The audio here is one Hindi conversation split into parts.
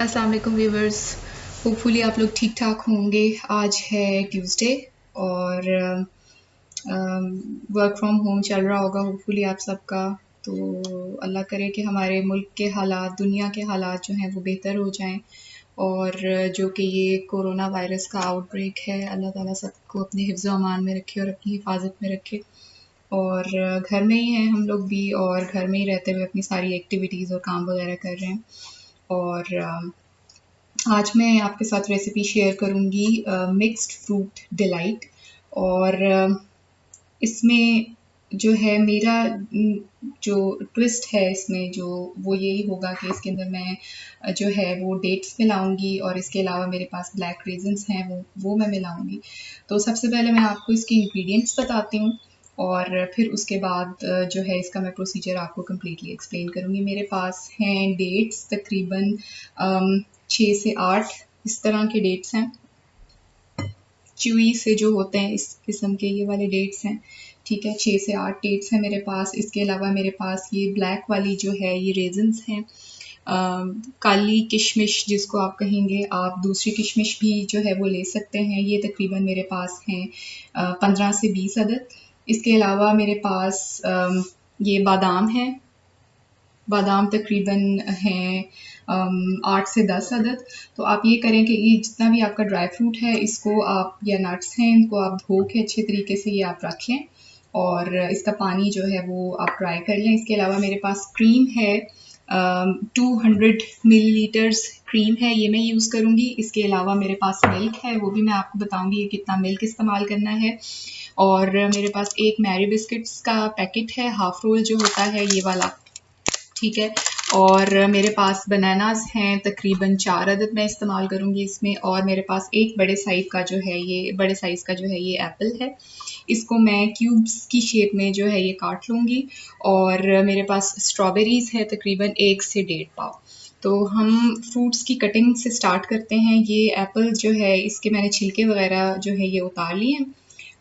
अस्सलाम वालेकुम व्यूवर्स, होपफुली आप लोग ठीक ठाक होंगे। आज है ट्यूसडे और वर्क फ्रॉम होम चल रहा होगा होपफुली आप सबका। तो अल्लाह करे कि हमारे मुल्क के हालात, दुनिया के हालात जो हैं वो बेहतर हो जाएं और जो कि ये कोरोना वायरस का आउटब्रेक है, अल्लाह ताला सबको अपने हिफ्ज़ व अमान में रखे और अपनी हिफाजत में रखे। और घर में ही हैं हम लोग भी, और घर में ही रहते हुए अपनी सारी एक्टिविटीज़ और काम वगैरह कर रहे हैं। और आज मैं आपके साथ रेसिपी शेयर करूँगी मिक्स्ड फ्रूट डिलाइट। और इसमें जो है मेरा जो ट्विस्ट है इसमें जो वो यही होगा कि इसके अंदर मैं जो है वो डेट्स मिलाऊंगी और इसके अलावा मेरे पास ब्लैक रेजन्स हैं वो मैं मिलाऊंगी। तो सबसे पहले मैं आपको इसके इंग्रेडिएंट्स बताती हूँ और फिर उसके बाद जो है इसका मैं प्रोसीजर आपको कम्प्लीटली एक्सप्लेन करूँगी। मेरे पास हैं डेट्स तकरीबन 6 से 8 इस तरह के डेट्स हैं, च्यूई से जो होते हैं इस किस्म के ये वाले डेट्स हैं। ठीक है, 6 से 8 डेट्स हैं मेरे पास। इसके अलावा मेरे पास ये ब्लैक वाली जो है ये रेजन्स हैं। काली किशमिश जिसको आप कहेंगे, आप दूसरी किशमिश भी जो है वो ले सकते हैं। ये तकरीबन मेरे पास हैं 15 से 20 अदद। इसके अलावा मेरे पास ये बादाम हैं, बादाम तकरीबन हैं 8 से 10 अदद। तो आप ये करें कि ये जितना भी आपका ड्राई फ्रूट है इसको आप, या नट्स हैं, इनको आप धो के अच्छे तरीके से ये आप रख लें और इसका पानी जो है वो आप ड्राई कर लें। इसके अलावा मेरे पास क्रीम है, 200 मिलीलीटर्स क्रीम है, ये मैं यूज़ करूँगी। इसके अलावा मेरे पास मिल्क है, वो भी मैं आपको बताऊँगी कि कितना मिल्क इस्तेमाल करना है। और मेरे पास एक मैरी बिस्किट्स का पैकेट है, हाफ रोल जो होता है ये वाला। ठीक है, और मेरे पास बनानास हैं तकरीबन 4 अदद मैं इस्तेमाल करूँगी इसमें। और मेरे पास एक बड़े साइज़ का जो है ये एप्पल है, इसको मैं क्यूब्स की शेप में जो है ये काट लूँगी। और मेरे पास स्ट्रॉबेरीज़ है तकरीबन 1 से 1.5 पाव। तो हम फ्रूट्स की कटिंग से स्टार्ट करते हैं। ये एप्पल जो है इसके मैंने छिलके वगैरह जो है ये उतार लिए हैं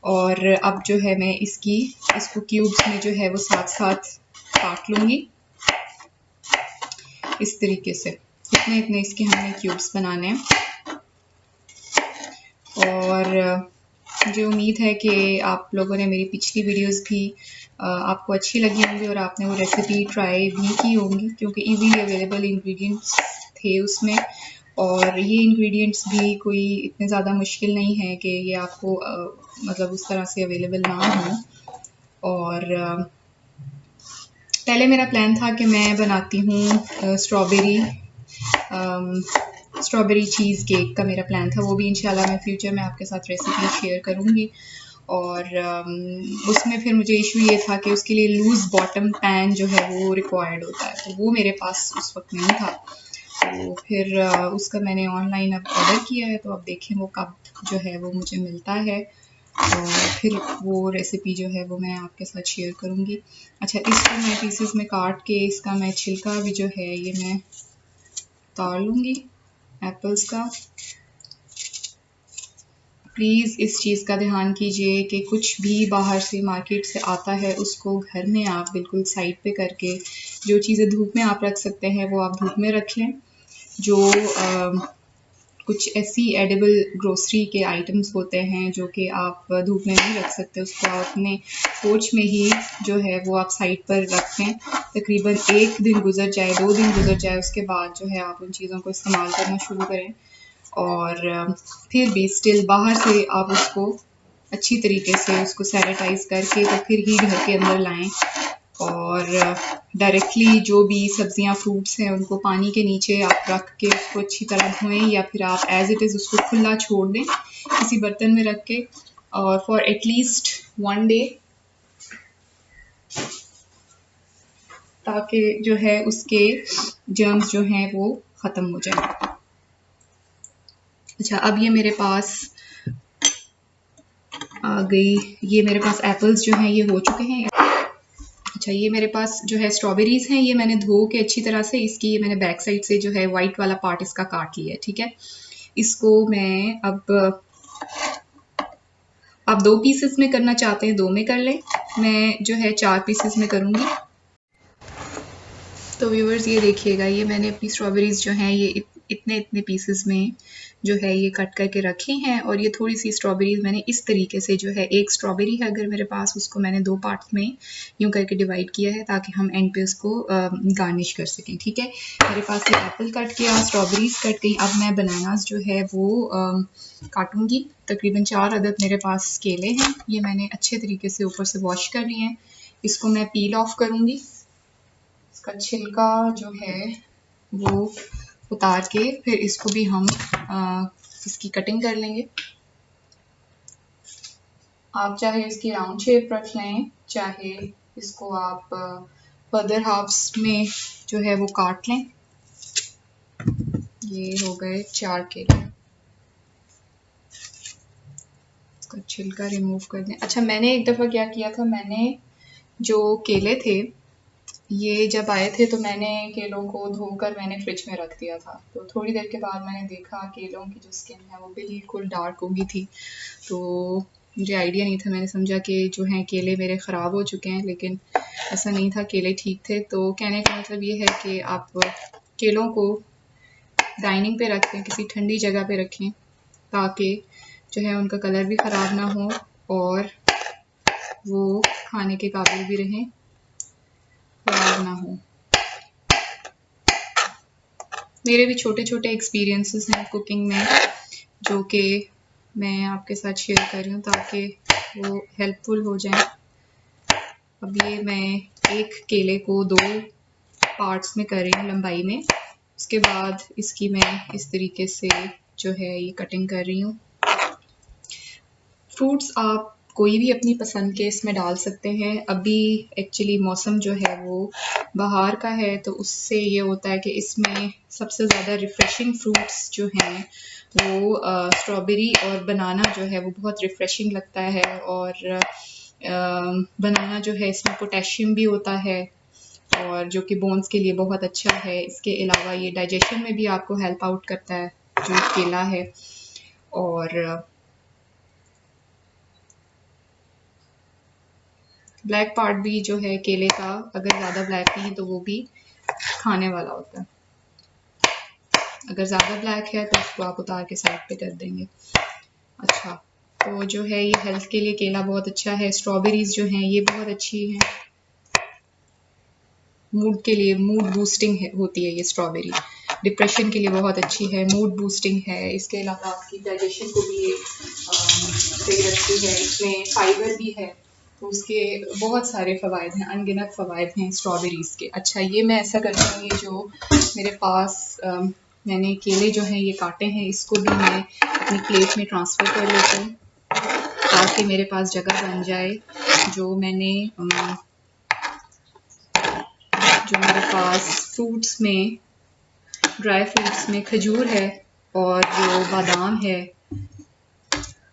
और अब जो है मैं इसको क्यूब्स में जो है वो साथ साथ काट लूँगी इस तरीके से। इतने इतने इसके हमने क्यूब्स बनाने हैं। और मुझे उम्मीद है कि आप लोगों ने मेरी पिछली वीडियोस भी आपको अच्छी लगी होंगी और आपने वो रेसिपी ट्राई भी की होंगी, क्योंकि इजीली अवेलेबल इंग्रेडिएंट्स थे उसमें। और ये इंग्रेडिएंट्स भी कोई इतने ज़्यादा मुश्किल नहीं है कि ये आपको मतलब उस तरह से अवेलेबल ना हो। और पहले मेरा प्लान था कि मैं बनाती हूँ स्ट्रॉबेरी चीज़ केक का मेरा प्लान था, वो भी इंशाल्लाह मैं फ्यूचर में आपके साथ रेसिपी शेयर करूँगी। और उसमें फिर मुझे इशू ये था कि उसके लिए लूज़ बॉटम पैन जो है वो रिक्वायर्ड होता है, तो वो मेरे पास उस वक्त नहीं था। तो फिर उसका मैंने ऑनलाइन अब ऑर्डर किया है, तो अब देखें वो कब जो है वो मुझे मिलता है और फिर वो रेसिपी जो है वो मैं आपके साथ शेयर करूँगी। अच्छा, इसको मैं पीसेस में काट के इसका मैं छिलका भी जो है ये मैं उतार लूँगी एप्पल्स का। प्लीज़ इस चीज़ का ध्यान कीजिए कि कुछ भी बाहर से मार्केट से आता है उसको घर में आप बिल्कुल साइड पे करके, जो चीज़ें धूप में आप रख सकते हैं वो आप धूप में रख लें। जो कुछ ऐसी एडिबल ग्रोसरी के आइटम्स होते हैं जो कि आप धूप में नहीं रख सकते, उसको आप अपने पोर्च में ही जो है वो आप साइड पर रखें। तकरीबन 1 दिन गुजर जाए, 2 दिन गुजर जाए, उसके बाद जो है आप उन चीज़ों को इस्तेमाल करना शुरू करें। और फिर भी स्टिल बाहर से आप उसको अच्छी तरीके से उसको सैनिटाइज़ करके तो फिर ही घर के अंदर लाएं। और डायरेक्टली जो भी सब्जियां फ्रूट्स हैं उनको पानी के नीचे आप रख के उसको अच्छी तरह धोएं, या फिर आप एज इट इज़ उसको खुला छोड़ दें किसी बर्तन में रख के, और फॉर एटलीस्ट 1 डे, ताकि जो है उसके जर्म्स जो हैं वो ख़त्म हो जाए। अच्छा, अब ये मेरे पास आ गई, ये मेरे पास एप्पल्स जो हैं ये हो चुके हैं। अच्छा, ये मेरे पास जो है स्ट्रॉबेरीज़ हैं, ये मैंने धो के अच्छी तरह से इसकी ये मैंने बैक साइड से जो है वाइट वाला पार्ट इसका काट लिया है। ठीक है, इसको मैं अब आप 2 पीसेस में करना चाहते हैं 2 में कर लें, मैं जो है 4 पीसेस में करूँगी। तो व्यूवर्स ये देखिएगा, ये मैंने अपनी स्ट्रॉबेरीज़ जो हैं ये इतने इतने पीसेस में जो है ये कट करके रखी हैं। और ये थोड़ी सी स्ट्रॉबेरीज मैंने इस तरीके से जो है, एक स्ट्रॉबेरी है अगर मेरे पास, उसको मैंने 2 पार्ट्स में यूँ करके डिवाइड किया है ताकि हम एंड पे उसको गार्निश कर सकें। ठीक है, मेरे पास ये एप्पल कट किया, स्ट्रॉबेरीज कट गई। अब मैं बनानास जो है वो काटूंगी। तकरीबन 4 अदद मेरे पास केले हैं, ये मैंने अच्छे तरीके से ऊपर से वॉश कर लिए हैं। इसको मैं पील ऑफ करूंगी, इसका छिलका जो है वो उतार के फिर इसको भी हम इसकी कटिंग कर लेंगे। आप चाहे इसकी राउंड शेप रख लें, चाहे इसको आप फर्दर हाफ्स में जो है वो काट लें। ये हो गए 4 केले, इसका छिलका रिमूव कर दें। अच्छा, मैंने एक दफ़ा क्या किया था, मैंने जो केले थे ये जब आए थे तो मैंने केलों को धोकर मैंने फ्रिज में रख दिया था। तो थोड़ी देर के बाद मैंने देखा केलों की जो स्किन है वो बिल्कुल डार्क हो गई थी। तो मुझे आइडिया नहीं था, मैंने समझा कि जो हैं केले मेरे ख़राब हो चुके हैं, लेकिन ऐसा नहीं था, केले ठीक थे। तो कहने का मतलब ये है कि आप केलों को डाइनिंग पे रखें, किसी ठंडी जगह पे रखें ताकि जो है उनका कलर भी ख़राब ना हो और वो खाने के काबिल भी रहें, ख़राब ना हो। मेरे भी छोटे छोटे एक्सपीरियंसेस हैं कुकिंग में जो कि मैं आपके साथ शेयर कर रही हूँ ताकि वो हेल्पफुल हो जाए। अब ये मैं एक केले को 2 पार्ट्स में कर रही हूँ लंबाई में। उसके बाद इसकी मैं इस तरीके से जो है ये कटिंग कर रही हूँ। फ्रूट्स आप कोई भी अपनी पसंद के इसमें डाल सकते हैं। अभी एक्चुअली मौसम जो है वो बाहर का है, तो उससे ये होता है कि इसमें सबसे ज़्यादा रिफ़्रेशिंग फ्रूट्स जो हैं वो स्ट्रॉबेरी और बनाना जो है वो बहुत रिफ़्रेशिंग लगता है। और बनाना जो है इसमें पोटेशियम भी होता है और जो कि बोन्स के लिए बहुत अच्छा है। इसके अलावा ये डाइजेशन में भी आपको हेल्प आउट करता है जो केला है। और ब्लैक पार्ट भी जो है केले का, अगर ज़्यादा ब्लैक नहीं तो वो भी खाने वाला होता है। अगर ज़्यादा ब्लैक है तो उसको आप उतार के साइड पे कर देंगे। अच्छा, तो जो है ये हेल्थ के लिए केला बहुत अच्छा है। स्ट्रॉबेरीज जो हैं ये बहुत अच्छी हैं, मूड के लिए मूड बूस्टिंग है होती है ये स्ट्रॉबेरी। डिप्रेशन के लिए बहुत अच्छी है, मूड बूस्टिंग है। इसके अलावा आपकी डाइजेशन को भी ये सही रखती है। इसमें फाइबर भी है, तो उसके बहुत सारे फ़वाइद हैं, अनगिनत फ़वाइद हैं स्ट्रॉबेरीज़ के। अच्छा, ये मैं ऐसा करती हूँ, ये जो मेरे पास मैंने केले जो हैं ये काटे हैं, इसको भी मैं अपनी प्लेट में ट्रांसफ़र कर लेती हूँ ताकि मेरे पास जगह बन जाए। जो मैंने जो मेरे पास फ्रूट्स में, ड्राई फ्रूट्स में खजूर है और जो बादाम है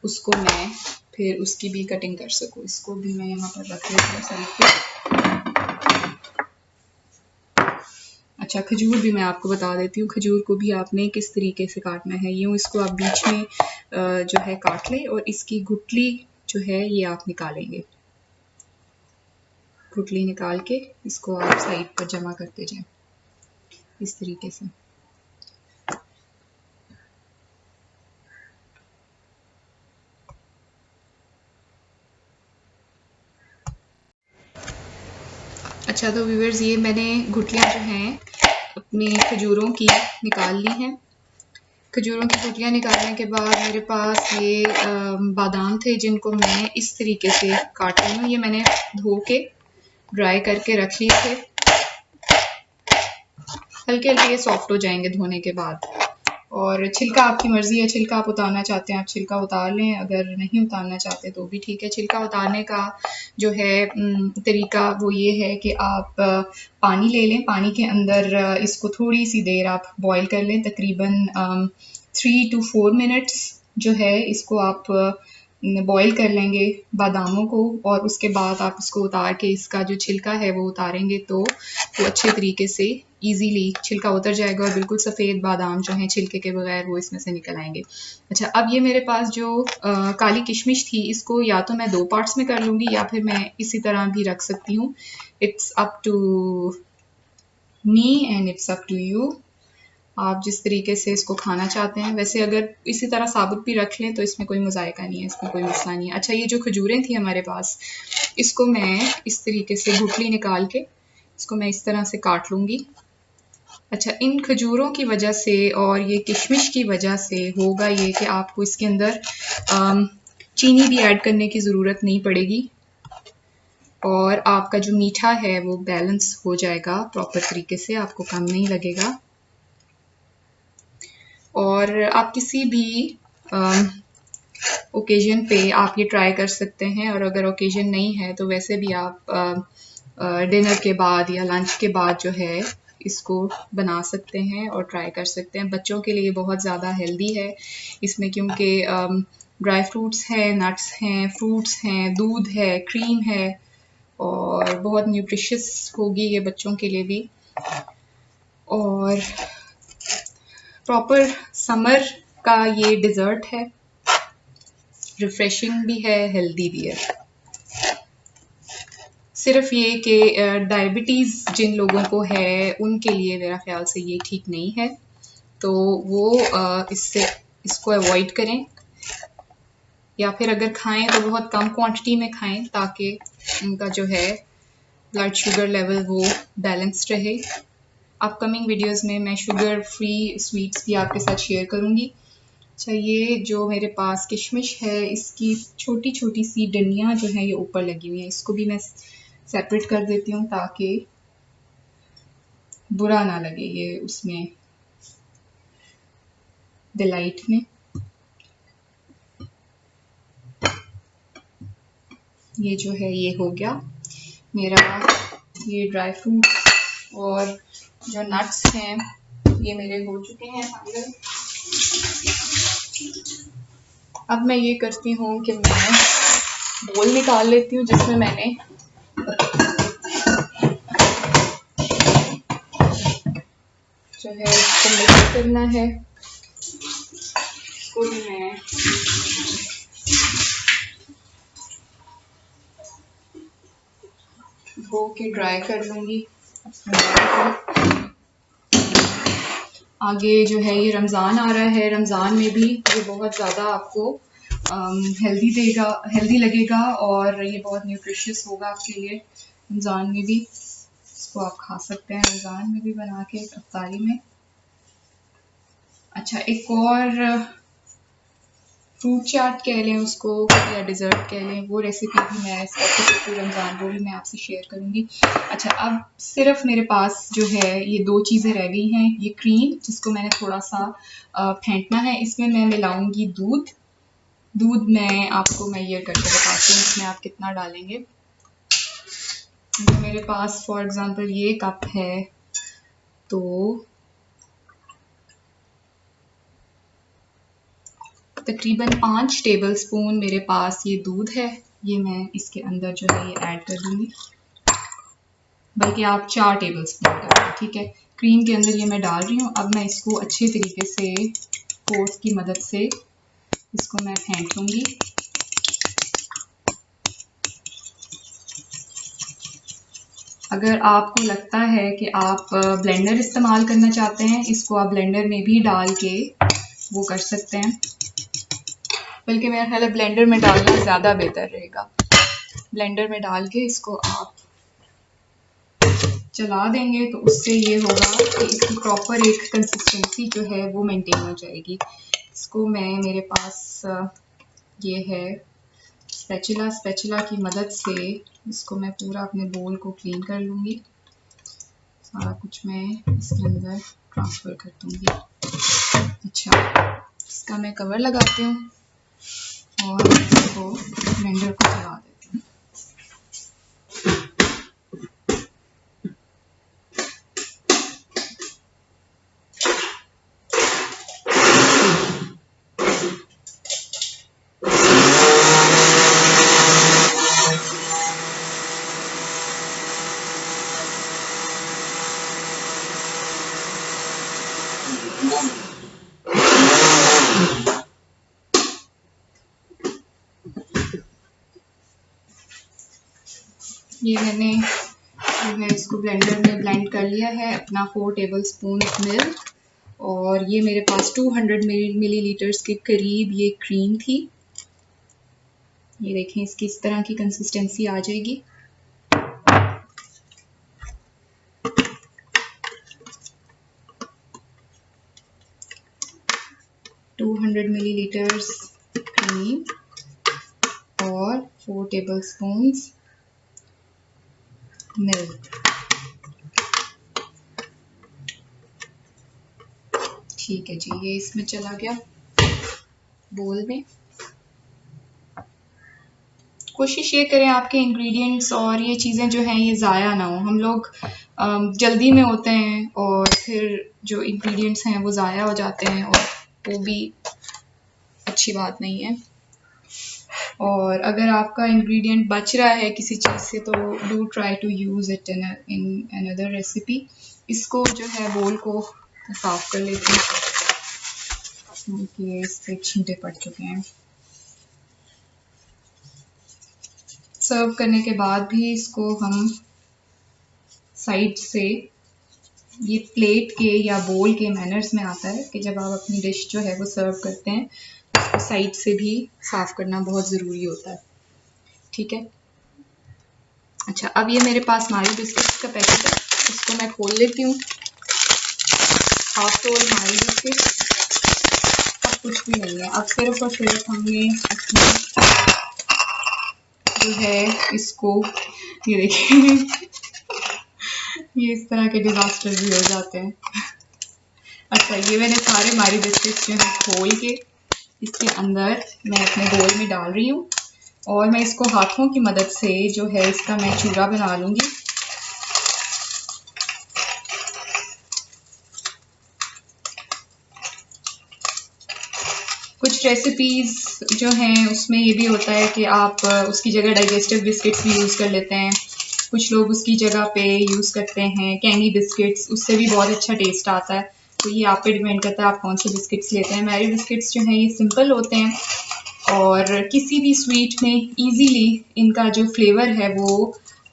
उसको मैं फिर उसकी भी कटिंग कर सकूँ। इसको भी मैं यहाँ पर रख लेती हूँ साइड पे। अच्छा, खजूर भी मैं आपको बता देती हूँ, खजूर को भी आपने किस तरीके से काटना है। यूँ इसको आप बीच में जो है काट लें और इसकी गुठली जो है ये आप निकालेंगे। गुठली निकाल के इसको आप साइड पर जमा करते जाएं इस तरीके से। अच्छा, तो व्यूअर्स ये मैंने गुठलियाँ जो हैं अपनी खजूरों की निकाल ली हैं। खजूरों की गुठलियाँ निकालने के बाद मेरे पास ये बादाम थे जिनको मैं इस तरीके से काट रही हूँ। ये मैंने धो के ड्राई करके रख लिए थे, हल्के हल्के ये सॉफ्ट हो जाएंगे धोने के बाद। और छिलका आपकी मर्ज़ी है, छिलका आप उतारना चाहते हैं आप छिलका उतार लें, अगर नहीं उतारना चाहते तो भी ठीक है। छिलका उतारने का जो है तरीका वो ये है कि आप पानी ले लें, पानी के अंदर इसको थोड़ी सी देर आप बॉईल कर लें, तकरीबन 3 to 4 मिनट्स जो है इसको आप बॉईल कर लेंगे बादामों को। और उसके बाद आप इसको उतार के इसका जो छिलका है वो उतारेंगे तो वो अच्छे तरीके से इजीली छिलका उतर जाएगा और बिल्कुल सफ़ेद बादाम जो हैं छिलके के बगैर वो इसमें से निकल आएंगे। अच्छा, अब ये मेरे पास जो काली किशमिश थी इसको या तो मैं 2 पार्ट्स में कर लूँगी या फिर मैं इसी तरह भी रख सकती हूँ। It's up to me and it's up to you. आप जिस तरीके से इसको खाना चाहते हैं। वैसे अगर इसी तरह साबुत भी रख लें तो इसमें कोई मुज़ायका नहीं है, इसमें कोई मसला नहीं है। अच्छा, ये जो खजूरें थी हमारे पास, इसको मैं इस तरीके से गुठली निकाल के इसको मैं इस तरह से काट लूँगी। अच्छा, इन खजूरों की वजह से और ये किशमिश की वजह से होगा ये कि आपको इसके अंदर चीनी भी ऐड करने की ज़रूरत नहीं पड़ेगी और आपका जो मीठा है वो बैलेंस हो जाएगा प्रॉपर तरीके से, आपको कम नहीं लगेगा। और आप किसी भी ओकेजन पे आप ये ट्राई कर सकते हैं, और अगर ओकेजन नहीं है तो वैसे भी आप डिनर के बाद या लंच के बाद जो है इसको बना सकते हैं और ट्राई कर सकते हैं। बच्चों के लिए बहुत ज़्यादा हेल्दी है इसमें, क्योंकि ड्राई फ्रूट्स हैं, नट्स हैं, फ्रूट्स हैं, दूध है, क्रीम है और बहुत न्यूट्रिशियस होगी ये बच्चों के लिए भी। और प्रॉपर समर का ये डिज़र्ट है, रिफ्रेशिंग भी है, हेल्दी भी है। सिर्फ ये कि डायबिटीज़ जिन लोगों को है उनके लिए मेरा ख्याल से ये ठीक नहीं है, तो वो इसको अवॉइड करें, या फिर अगर खाएं तो बहुत कम क्वांटिटी में खाएं ताकि उनका जो है ब्लड शुगर लेवल वो बैलेंस्ड रहे। अपकमिंग वीडियोस में मैं शुगर फ्री स्वीट्स भी आपके साथ शेयर करूँगी। अच्छा, ये जो मेरे पास किशमिश है इसकी छोटी छोटी सी डंडियाँ जो हैं ये ऊपर लगी हुई हैं, इसको भी मैं सेपरेट कर देती हूँ ताकि बुरा ना लगे ये उसमें डिलाइट में। ये जो है ये हो गया मेरा, ये ड्राई फ्रूट और जो नट्स हैं ये मेरे हो चुके हैं फाइनल। अब मैं ये करती हूँ कि मैं बोल निकाल लेती हूँ जिसमें मैंने जो है इसको मिक्स करना है। इसको मैं धो के ड्राई कर लूँगी। आगे जो है ये रमज़ान आ रहा है, रमज़ान में भी ये बहुत ज़्यादा आपको हेल्दी लगेगा और ये बहुत न्यूट्रिशियस होगा आपके लिए। रमज़ान में भी इसको आप खा सकते हैं, रमज़ान में भी बना के इफ्तारी में। अच्छा, एक और फ्रूट चाट कह लें उसको या डिज़र्ट कह लें, वो रेसिपी भी मैं स्पेसिफिक रमज़ान वो भी मैं आपसे शेयर करूँगी। अच्छा, अब सिर्फ मेरे पास जो है ये दो चीज़ें रह गई हैं। ये क्रीम जिसको मैंने थोड़ा सा फेंटना है, इसमें मैं मिलाऊंगी दूध मैं आपको मेजर करके बताती हूँ इसमें आप कितना डालेंगे। मेरे पास फॉर एग्ज़ाम्पल ये कप है तो तकरीबन 5 टेबल स्पून मेरे पास ये दूध है, ये मैं इसके अंदर जो है ये ऐड कर दूँगी, बल्कि आप 4 टेबल स्पून कर दें, ठीक है। क्रीम के अंदर ये मैं डाल रही हूँ। अब मैं इसको अच्छे तरीके से फोर्क की मदद से इसको मैं फेंट लूँगी। अगर आपको लगता है कि आप ब्लेंडर इस्तेमाल करना चाहते हैं, इसको आप ब्लेंडर में भी डाल के वो कर सकते हैं, बल्कि मेरा ख्याल है ब्लेंडर में डालना ज़्यादा बेहतर रहेगा। ब्लेंडर में डाल के इसको आप चला देंगे तो उससे ये होगा कि इसकी प्रॉपर एक कंसिस्टेंसी जो है वो मेंटेन हो जाएगी। इसको मैं मेरे पास ये है स्पैचुला की मदद से इसको मैं पूरा अपने बोल को क्लीन कर लूँगी। सारा कुछ मैं इसके अंदर ट्रांसफ़र कर दूँगी। अच्छा, इसका मैं कवर लगाती हूँ और इसको ब्लेंडर को चला देती हूँ। ये मैंने जो है इसको ब्लेंडर में ब्लेंड कर लिया है। अपना 4 टेबल स्पून मिल्क और ये मेरे पास 200 मिलीलीटर्स के करीब ये क्रीम थी। ये देखें, इसकी इस तरह की कंसिस्टेंसी आ जाएगी। टू 200 मिलीलीटर्स क्रीम और 4 टेबलस्पून्स मिल्क। ठीक है जी, ये इसमें चला गया बोल में। कोशिश ये करें आपके इंग्रेडिएंट्स और ये चीज़ें जो हैं ये ज़ाया ना हो। हम लोग जल्दी में होते हैं और फिर जो इंग्रेडिएंट्स हैं वो ज़ाया हो जाते हैं, और वो भी अच्छी बात नहीं है। और अगर आपका इंग्रेडिएंट बच रहा है किसी चीज़ से तो do try to use it in another recipe. इसको जो है बोल को साफ कर लेते हैं क्योंकि इस पे छींटे पड़ चुके हैं। सर्व करने के बाद भी इसको हम साइड से, ये प्लेट के या बोल के मैनर्स में आता है कि जब आप अपनी डिश जो है वो सर्व करते हैं उसको साइड से भी साफ करना बहुत ज़रूरी होता है। ठीक है। अच्छा, अब ये मेरे पास मारी बिस्किट्स का पैकेट है, इसको मैं खोल लेती हूँ। हाफ रोल मारी बिस्किट, अब कुछ भी नहीं है। अब सिर्फ और सिर्फ हमने जो है इसको, ये देखिए ये इस तरह के डिजास्टर भी हो जाते हैं। अच्छा, ये मैंने सारे मारी बिस्किट्स जो है खोल के इसके अंदर मैं अपने बोल में डाल रही हूँ, और मैं इसको हाथों की मदद से जो है इसका मैं चूरा बना लूँगी। कुछ रेसिपीज़ जो हैं उसमें ये भी होता है कि आप उसकी जगह डाइजेस्टिव बिस्किट्स भी यूज़ कर लेते हैं। कुछ लोग उसकी जगह पे यूज़ करते हैं कैनी बिस्किट्स, उससे भी बहुत अच्छा टेस्ट आता है। तो ये आप पे डिपेंड करता है आप कौन से बिस्किट्स लेते हैं। मेरे बिस्किट्स जो हैं ये सिंपल होते हैं और किसी भी स्वीट में इजीली इनका जो फ्लेवर है वो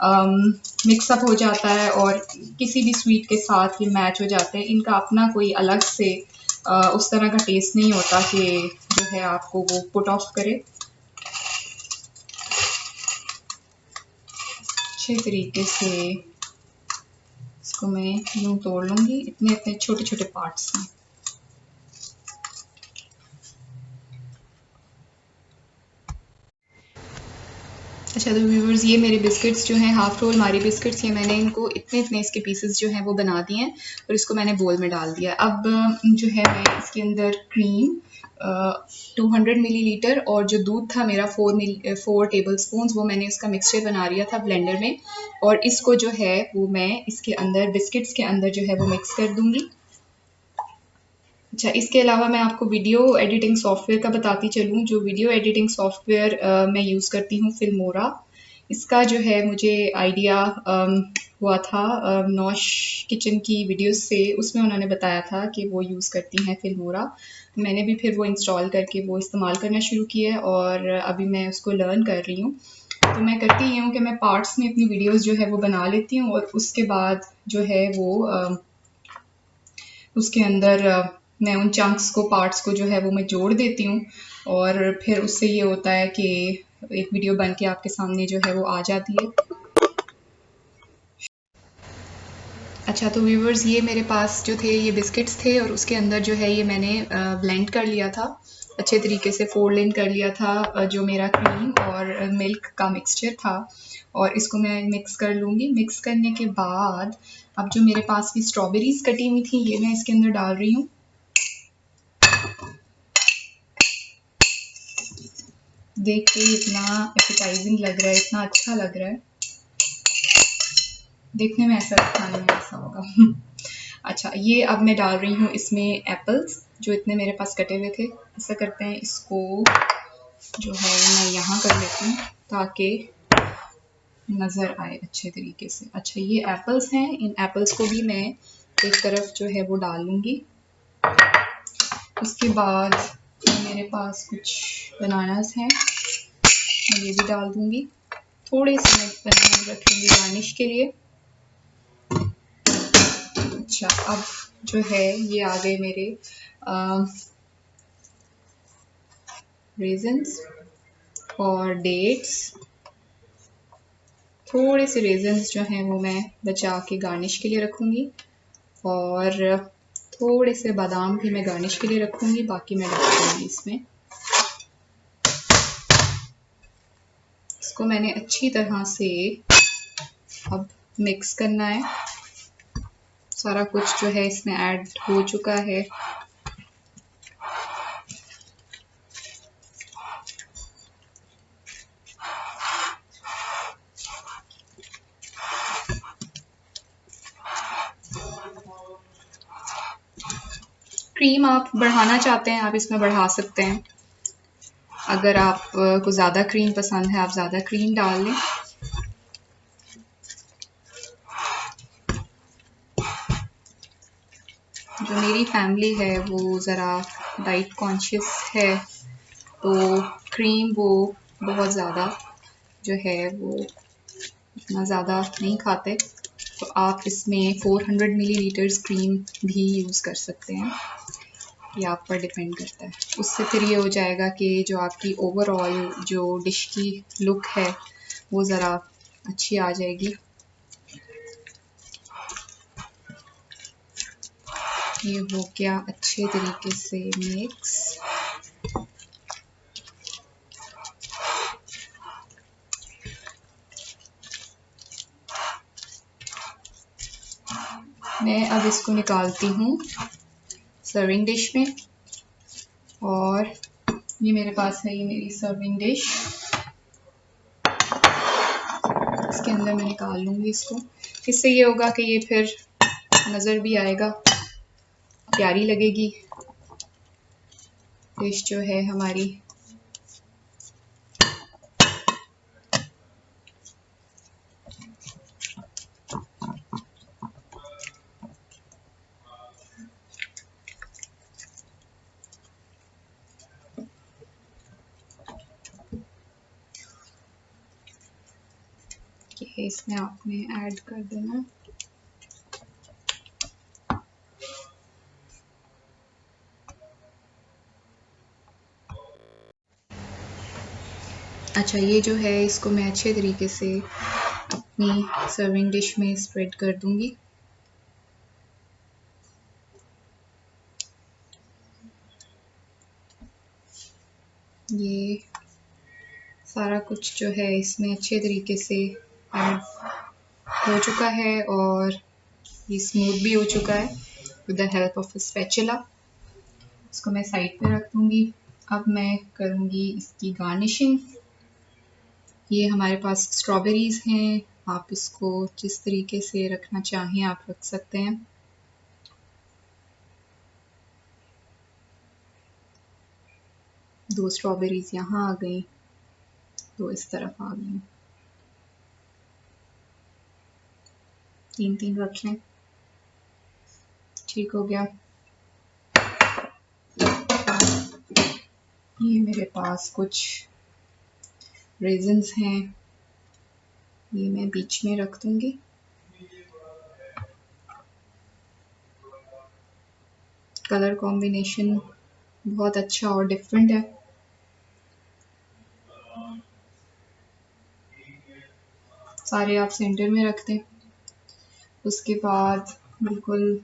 मिक्सअप हो जाता है और किसी भी स्वीट के साथ ये मैच हो जाते हैं। इनका अपना कोई अलग से उस तरह का टेस्ट नहीं होता कि जो है आपको वो पुट ऑफ करे। अच्छे तरीके से इसको मैं यूँ तोड़ लूँगी, इतने इतने छोटे छोटे पार्ट्स में। अच्छा, तो व्यूवर्स ये मेरे बिस्किट्स जो हैं हाफ रोल मारी बिस्किट्स, ये मैंने इनको इतने इतने इसके पीसेस जो हैं वो बना दिए हैं और इसको मैंने बोल में डाल दिया। अब जो है मैं इसके अंदर क्रीम 200 मिलीलीटर और जो दूध था मेरा 4 टेबल स्पून, वो मैंने इसका मिक्सचर बना लिया था ब्लेंडर में, और इसको जो है वो मैं इसके अंदर बिस्किट्स के अंदर जो है वो मिक्स कर दूँगी। अच्छा, इसके अलावा मैं आपको वीडियो एडिटिंग सॉफ्टवेयर का बताती चलूँ। जो वीडियो एडिटिंग सॉफ्टवेयर मैं यूज़ करती हूँ फिल्मोरा, इसका जो है मुझे आइडिया हुआ था नौश किचन की वीडियोस से। उसमें उन्होंने बताया था कि वो यूज़ करती हैं फिल्मोरा। मैंने भी फिर वो इंस्टॉल करके वो इस्तेमाल करना शुरू किया है और अभी मैं उसको लर्न कर रही हूँ। तो मैं करती ये हूँ कि मैं पार्ट्स में अपनी वीडियोस जो है वो बना लेती हूँ और उसके बाद जो है वो उसके अंदर मैं उन चंक्स को, पार्ट्स को जो है वो मैं जोड़ देती हूँ, और फिर उससे ये होता है कि एक वीडियो बन के आपके सामने जो है वो आ जाती है। अच्छा, तो व्यूवर्स ये मेरे पास जो थे ये बिस्किट्स थे और उसके अंदर जो है ये मैंने ब्लेंड कर लिया था, अच्छे तरीके से फोल्ड इन कर लिया था जो मेरा क्रीम और मिल्क का मिक्सचर था, और इसको मैं मिक्स कर लूँगी। मिक्स करने के बाद अब जो मेरे पास की स्ट्रॉबेरीज कटी हुई थी ये मैं इसके अंदर डाल रही हूँ। देख के इतना एपेटाइजिंग लग रहा है, इतना अच्छा लग रहा है, देखने में ऐसा खाने में ऐसा होगा। अच्छा, ये अब मैं डाल रही हूँ इसमें एप्पल्स जो इतने मेरे पास कटे हुए थे। ऐसा करते हैं, इसको जो है मैं यहाँ कर लेती हूँ ताकि नज़र आए अच्छे तरीके से। अच्छा, ये एप्पल्स हैं, इन एप्पल्स को भी मैं एक तरफ जो है वो डाल लूँगी। उसके बाद मेरे पास कुछ बनानास हैं, मैं ये भी डाल दूँगी। थोड़े से मैं बनाना रखूँगी गार्निश के लिए। अच्छा, अब जो है ये आ गए मेरे रेजन्स और डेट्स। थोड़े से रेजन्स जो हैं वो मैं बचा के गार्निश के लिए रखूँगी, और थोड़े से बादाम भी मैं गार्निश के लिए रखूँगी, बाकी मैं रख दूँगी इसमें। इसको मैंने अच्छी तरह से अब मिक्स करना है। सारा कुछ जो है इसमें ऐड हो चुका है। क्रीम आप बढ़ाना चाहते हैं, आप इसमें बढ़ा सकते हैं। अगर आप को ज़्यादा क्रीम पसंद है, आप ज़्यादा क्रीम डाल लें। जो मेरी फैमिली है वो ज़रा डाइट कॉन्शियस है, तो क्रीम वो बहुत ज़्यादा जो है वो इतना ज़्यादा नहीं खाते, तो आप इसमें 400 मिलीलीटर्स क्रीम भी यूज़ कर सकते हैं। ये आप पर डिपेंड करता है। उससे फिर ये हो जाएगा कि जो आपकी ओवरऑल जो डिश की लुक है वो ज़रा अच्छी आ जाएगी। ये हो गया अच्छे तरीके से मिक्स। मैं अब इसको निकालती हूँ सर्विंग डिश में, और ये मेरे पास है, ये मेरी सर्विंग डिश। इसके अंदर मैं निकाल लूँगी इसको। इससे ये होगा कि ये फिर नज़र भी आएगा, प्यारी लगेगी डिश जो है हमारी। ये इसमें आपने ऐड कर देना। अच्छा, ये जो है इसको मैं अच्छे तरीके से अपनी सर्विंग डिश में स्प्रेड कर दूंगी। ये सारा कुछ जो है इसमें अच्छे तरीके से ऐड हो चुका है, और ये स्मूथ भी हो चुका है with the help of spatula. इसको मैं साइड पे रख दूंगी। अब मैं करूँगी इसकी गार्निशिंग। ये हमारे पास स्ट्रॉबेरीज़ हैं, आप इसको जिस तरीके से रखना चाहें आप रख सकते हैं। दो स्ट्रॉबेरीज़ यहाँ आ गई, दो इस तरफ आ गई। तीन तीन रख लें, ठीक हो गया। ये मेरे पास कुछ रेज़न्स हैं, ये मैं बीच में रख दूंगी। कलर कॉम्बिनेशन बहुत अच्छा और डिफरेंट है। सारे आप सेंटर में रख दें। उसके बाद बिल्कुल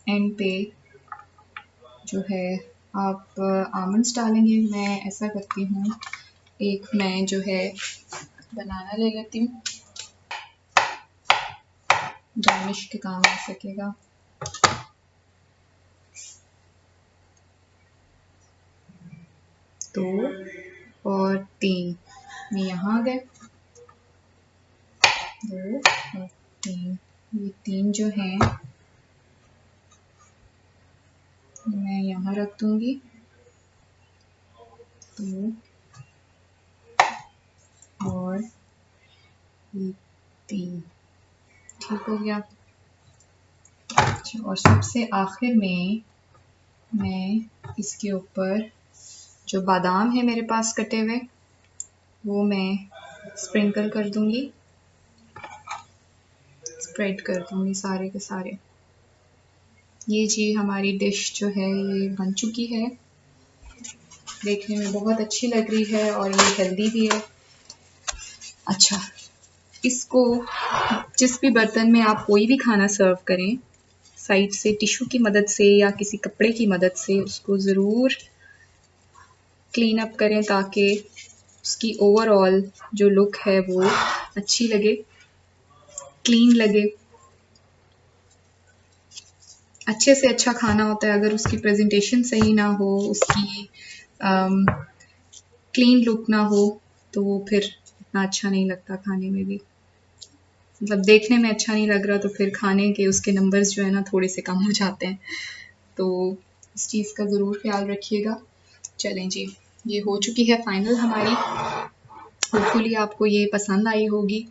एंड पे जो है आप आमंड्स डालेंगे। मैं ऐसा करती हूँ, एक मैं जो है बनाना ले लेती हूँ, गार्निश के काम आ सकेगा। दो और तीन में यहाँ आ गए, दो और तीन। ये तीन जो हैं मैं यहाँ रख दूंगी, दो और ये तीन, ठीक हो गया। अच्छा, और सबसे आखिर में मैं इसके ऊपर जो बादाम है मेरे पास कटे हुए वो मैं स्प्रिंकल कर दूंगी, स्प्रेड कर दूंगी सारे के सारे। ये जी हमारी डिश जो है ये बन चुकी है, देखने में बहुत अच्छी लग रही है और ये हेल्दी भी है। अच्छा, इसको जिस भी बर्तन में आप कोई भी खाना सर्व करें, साइड से टिश्यू की मदद से या किसी कपड़े की मदद से उसको ज़रूर क्लीन अप करें ताकि उसकी ओवरऑल जो लुक है वो अच्छी लगे, क्लीन लगे। अच्छे से अच्छा खाना होता है अगर उसकी प्रेजेंटेशन सही ना हो, उसकी क्लीन लुक ना हो, तो वो फिर इतना अच्छा नहीं लगता खाने में भी। मतलब देखने में अच्छा नहीं लग रहा तो फिर खाने के उसके नंबर्स जो है ना थोड़े से कम हो जाते हैं। तो इस चीज़ का ज़रूर ख्याल रखिएगा। चलें जी, ये हो चुकी है फाइनल हमारी। होपफुली आपको ये पसंद आई होगी,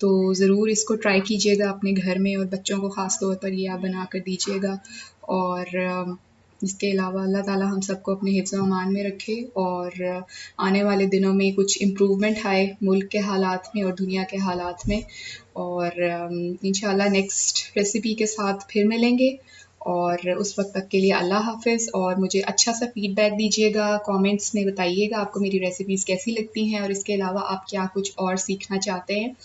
तो ज़रूर इसको ट्राई कीजिएगा अपने घर में और बच्चों को ख़ास तौर पर ये आप बना कर दीजिएगा। और इसके अलावा अल्लाह ताला हम सबको अपने हिफ्ज़ व अमान में रखे और आने वाले दिनों में कुछ इम्प्रूवमेंट आए मुल्क के हालात में और दुनिया के हालात में। और इंशाल्लाह नेक्स्ट रेसिपी के साथ फिर मिलेंगे और उस वक्त तक के लिए अल्लाह हाफ़िज़। और मुझे अच्छा सा फ़ीडबैक दीजिएगा, कमेंट्स में बताइएगा आपको मेरी रेसिपीज़ कैसी लगती हैं और इसके अलावा आप क्या कुछ और सीखना चाहते हैं,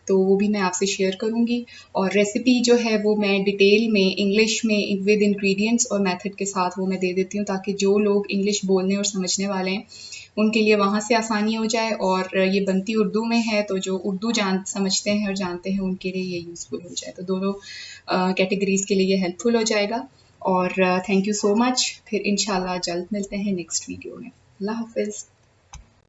तो वो भी मैं आपसे शेयर करूँगी। और रेसिपी जो है वो मैं डिटेल में इंग्लिश में विद इंग्रेडिएंट्स और मेथड के साथ वो मैं दे देती हूँ, ताकि जो लोग इंग्लिश बोलने और समझने वाले हैं उनके लिए वहाँ से आसानी हो जाए। और ये बनती उर्दू में है, तो जो उर्दू समझते हैं और जानते हैं उनके लिए ये यूज़फुल हो जाए, तो दोनों कैटेगरीज़ के लिए ये हेल्पफुल हो जाएगा। और थैंक यू सो मच। फिर इंशाल्लाह जल्द मिलते हैं नेक्स्ट वीडियो में। अल्लाह हाफ़िज़।